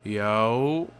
Yo,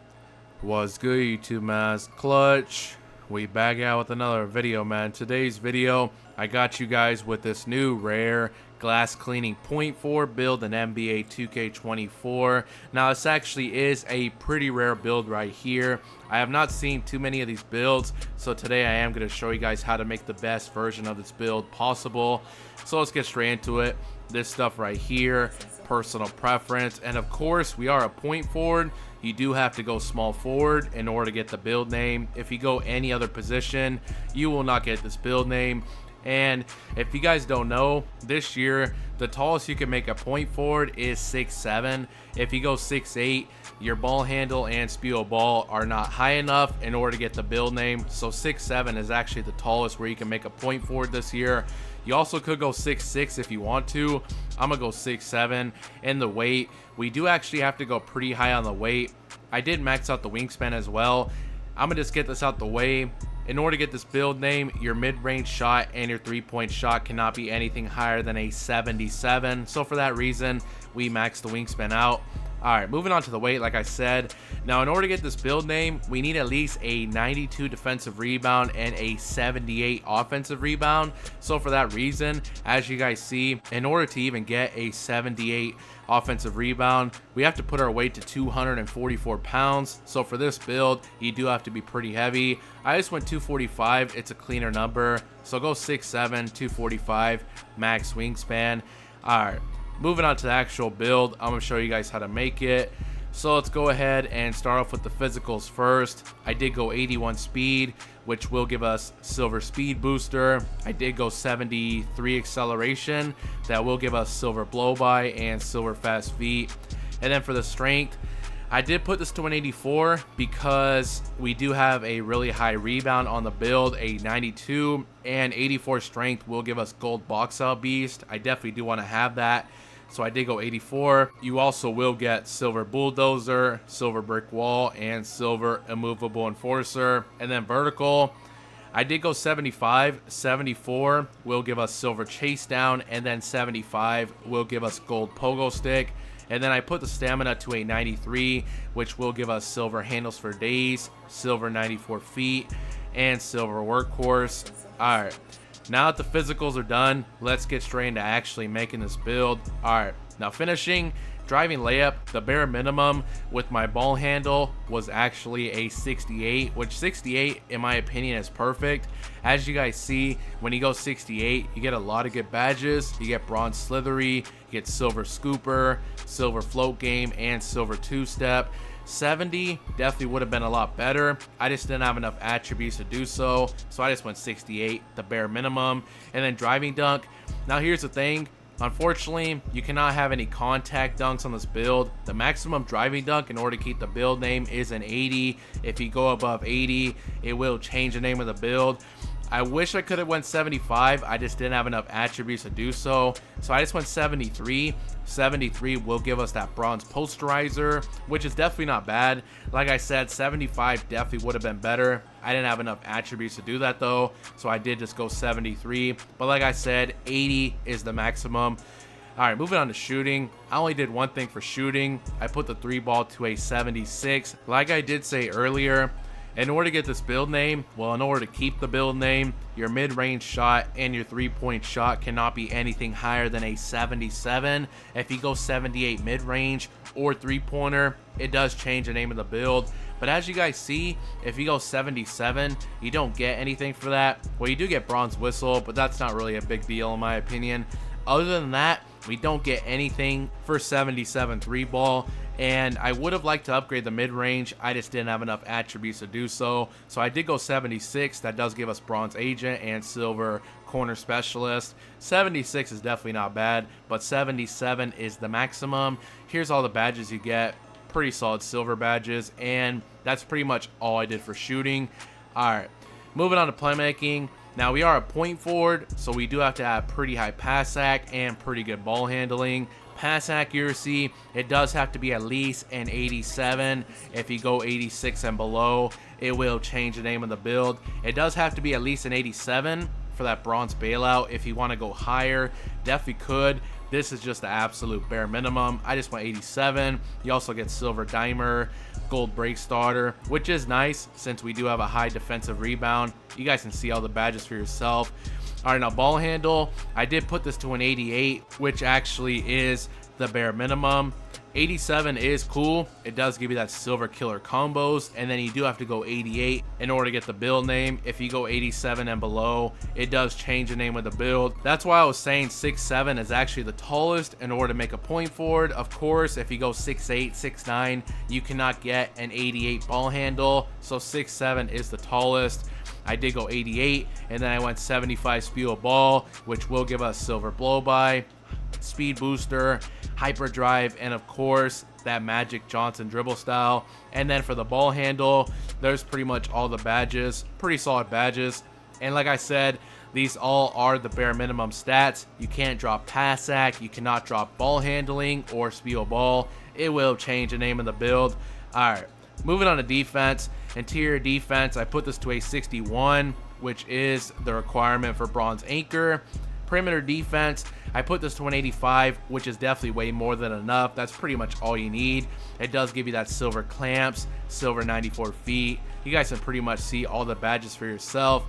what's good YouTube, man? It's Clutch. We back out with another video, man. Today's video, I got you guys with this new rare glass cleaning point 4 build in NBA 2K24. Now this actually is a pretty rare build right here. I have not seen too many of these builds, so today I am going to show you guys how to make the best version of this build possible. So let's get straight into it. This stuff right here, personal preference, and of course we are a point forward. You do have to go small forward in order to get the build name. If you go any other position, you will not get this build name. And if you guys don't know, this year the tallest you can make a point forward is 6'7". If you go 6'8", your ball handle and speed of ball are not high enough in order to get the build name. So 6'7" is actually the tallest where you can make a point forward this year. You also could go 6'6" if you want to. I'm gonna go 6'7". And the weight, we do actually have to go pretty high on the weight. I did max out the wingspan as well. I'm gonna just get this out the way. In order to get this build name, your mid-range shot and your three-point shot cannot be anything higher than a 77. So for that reason, we maxed the wingspan out. Alright, moving on to the weight, like I said. Now, in order to get this build name, we need at least a 92 defensive rebound and a 78 offensive rebound. So for that reason, as you guys see, in order to even get a 78 offensive rebound, we have to put our weight to 244 pounds. So for this build, you do have to be pretty heavy. I just went 245. It's a cleaner number. So go 6'7", 245, max wingspan. Alright. Moving on to the actual build, I'm going to show you guys how to make it. So let's go ahead and start off with the physicals first. I did go 81 speed, which will give us silver speed booster. I did go 73 acceleration. That will give us silver blow by and silver fast feet. And then for the strength, I did put this to 184 because we do have a really high rebound on the build, a 92, and 84 strength will give us gold box out beast. I definitely do want to have that. So I did go 84. You also will get silver bulldozer, silver brick wall, and silver immovable enforcer. And then vertical, I did go 75. 74 will give us silver chase down, and then 75 will give us gold pogo stick. And then I put the stamina to a 93, which will give us silver handles for days, silver 94 feet, and silver workhorse. Alright. Now that the physicals are done, let's get straight into actually making this build. Alright, now finishing, driving layup, the bare minimum with my ball handle was actually a 68, which 68 in my opinion is perfect. As you guys see, when you go 68, you get a lot of good badges. You get bronze slithery, you get silver scooper, silver float game, and silver two-step. 70 definitely would have been a lot better. I just didn't have enough attributes to do so, so I just went 68, the bare minimum. And then driving dunk. Now here's the thing, unfortunately you cannot have any contact dunks on this build. The maximum driving dunk in order to keep the build name is an 80. If you go above 80, it will change the name of the build. I wish I could have went 75. I just didn't have enough attributes to do so. So I just went 73. 73 will give us that bronze posterizer, which is definitely not bad. Like I said, 75 definitely would have been better. I didn't have enough attributes to do that though, so I did just go 73. But like I said, 80 is the maximum. Alright, moving on to shooting. I only did one thing for shooting. I put the 3-ball to a 76. Like I did say earlier, in order to get this build name, well, in order to keep the build name, your mid-range shot and your three-point shot cannot be anything higher than a 77. If you go 78 mid-range or three-pointer, it does change the name of the build. But as you guys see, if you go 77, you don't get anything for that. Well, you do get bronze whistle, but that's not really a big deal in my opinion. Other than that, we don't get anything for 77 3-ball. And I would have liked to upgrade the mid-range. I just didn't have enough attributes to do so. So I did go 76. That does give us bronze agent and silver corner specialist. 76 is definitely not bad, but 77 is the maximum. Here's all the badges you get. Pretty solid silver badges, and that's pretty much all I did for shooting. Alright, moving on to playmaking. Now we are a point forward, so we do have to have pretty high pass ac and pretty good ball handling. Pass accuracy, it does have to be at least an 87. If you go 86 and below, it will change the name of the build. It does have to be at least an 87 for that bronze bailout. If you want to go higher, definitely could, This is just the absolute bare minimum. I just went 87. You also get silver dimer, gold break starter, which is nice since we do have a high defensive rebound. You guys can see all the badges for yourself. All right, now ball handle, I did put this to an 88, which actually is the bare minimum. 87 is cool. It does give you that silver killer combos, and then you do have to go 88 in order to get the build name. If you go 87 and below, it does change the name of the build. That's why I was saying 6'7" is actually the tallest in order to make a point forward. Of course, if you go 6'8", 6'9", you cannot get an 88 ball handle, so 6'7" is the tallest. I did go 88, and then I went 75 spew a ball, which will give us silver blow by, speed booster, hyperdrive, and of course that Magic Johnson dribble style. And then for the ball handle, there's pretty much all the badges, pretty solid badges. And like I said, these all are the bare minimum stats. You can't drop pass sack, you cannot drop ball handling or spew a ball. It will change the name of the build. All right, moving on to defense. Interior defense, I put this to a 61, which is the requirement for bronze anchor. Perimeter defense, I put this to an 85, which is definitely way more than enough. That's pretty much all you need. It does give you that silver clamps, silver 94 feet. You guys can pretty much see all the badges for yourself.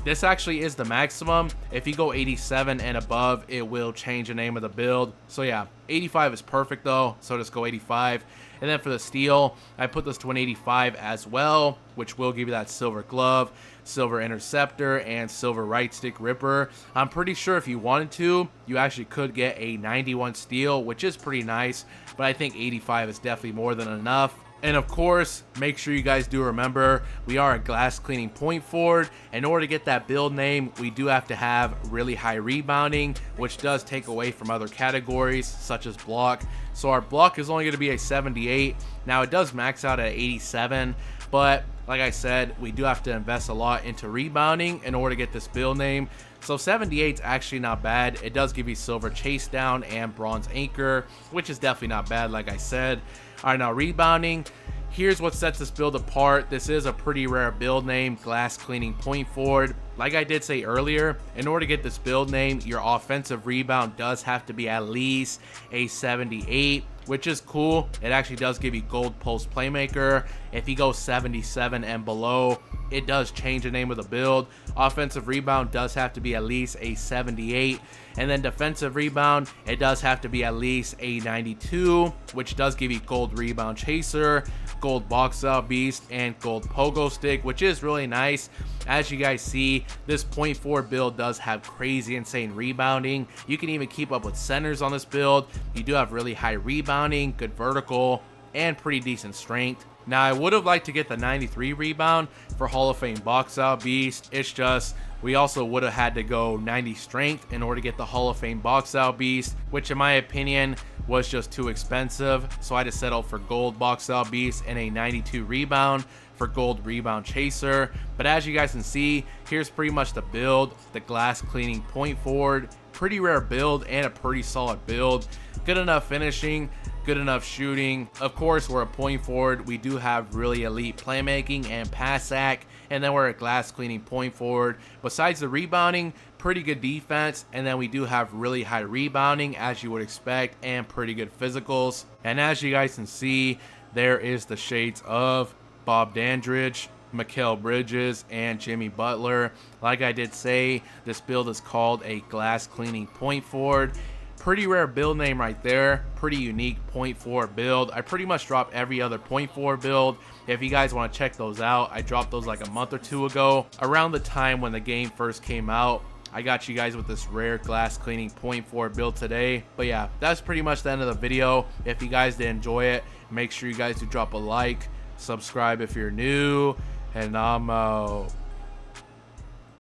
This actually is the maximum. If you go 87 and above, it will change the name of the build. So yeah, 85 is perfect though, so just go 85. And then for the steal, I put this to an 85 as well, which will give you that silver glove, silver interceptor, and silver right stick ripper. I'm pretty sure if you wanted to, you actually could get a 91 steal, which is pretty nice, but I think 85 is definitely more than enough. And of course, make sure you guys do remember, we are a glass cleaning point forward. In order to get that build name, we do have to have really high rebounding, which does take away from other categories such as block. So our block is only going to be a 78. Now it does max out at 87, but like I said, we do have to invest a lot into rebounding in order to get this build name. So 78 is actually not bad. It does give you silver chase down and bronze anchor, which is definitely not bad, like I said. All right, now rebounding. Here's what sets this build apart. This is a pretty rare build name, glass cleaning point forward. Like I did say earlier, in order to get this build name, your offensive rebound does have to be at least a 78, which is cool. It actually does give you gold post playmaker. If you go 77 and below, it does change the name of the build. Offensive rebound does have to be at least a 78. And then defensive rebound, it does have to be at least a 92, which does give you gold rebound chaser, gold box out beast, and gold pogo stick, which is really nice. As you guys see, this point forward build does have crazy insane rebounding. You can even keep up with centers on this build. You do have really high rebounding, good vertical, and pretty decent strength. Now I would have liked to get the 93 rebound for Hall of Fame box out beast. It's just we also would have had to go 90 strength in order to get the Hall of Fame box out beast, which in my opinion was just too expensive. So I just settled for gold box out beast and a 92 rebound for gold rebound chaser. But as you guys can see, here's pretty much the build, the glass cleaning point forward. Pretty rare build and a pretty solid build. Good enough finishing, good enough shooting. Of course, we're a point forward. We do have really elite playmaking and pass sack, and then we're a glass cleaning point forward. Besides the rebounding, pretty good defense, and then we do have really high rebounding as you would expect, and pretty good physicals. And as you guys can see, there is the shades of Bob Dandridge, Mikal Bridges, and Jimmy Butler. Like I did say, this build is called a glass cleaning point forward. Pretty rare build name right there. Pretty unique point forward build. I pretty much dropped every other point forward build. If you guys want to check those out, I dropped those like a month or two ago, around the time when the game first came out. I got you guys with this rare glass cleaning point forward build today. But yeah, that's pretty much the end of the video. If you guys did enjoy it, make sure you guys do drop a like, subscribe if you're new, and I'm out.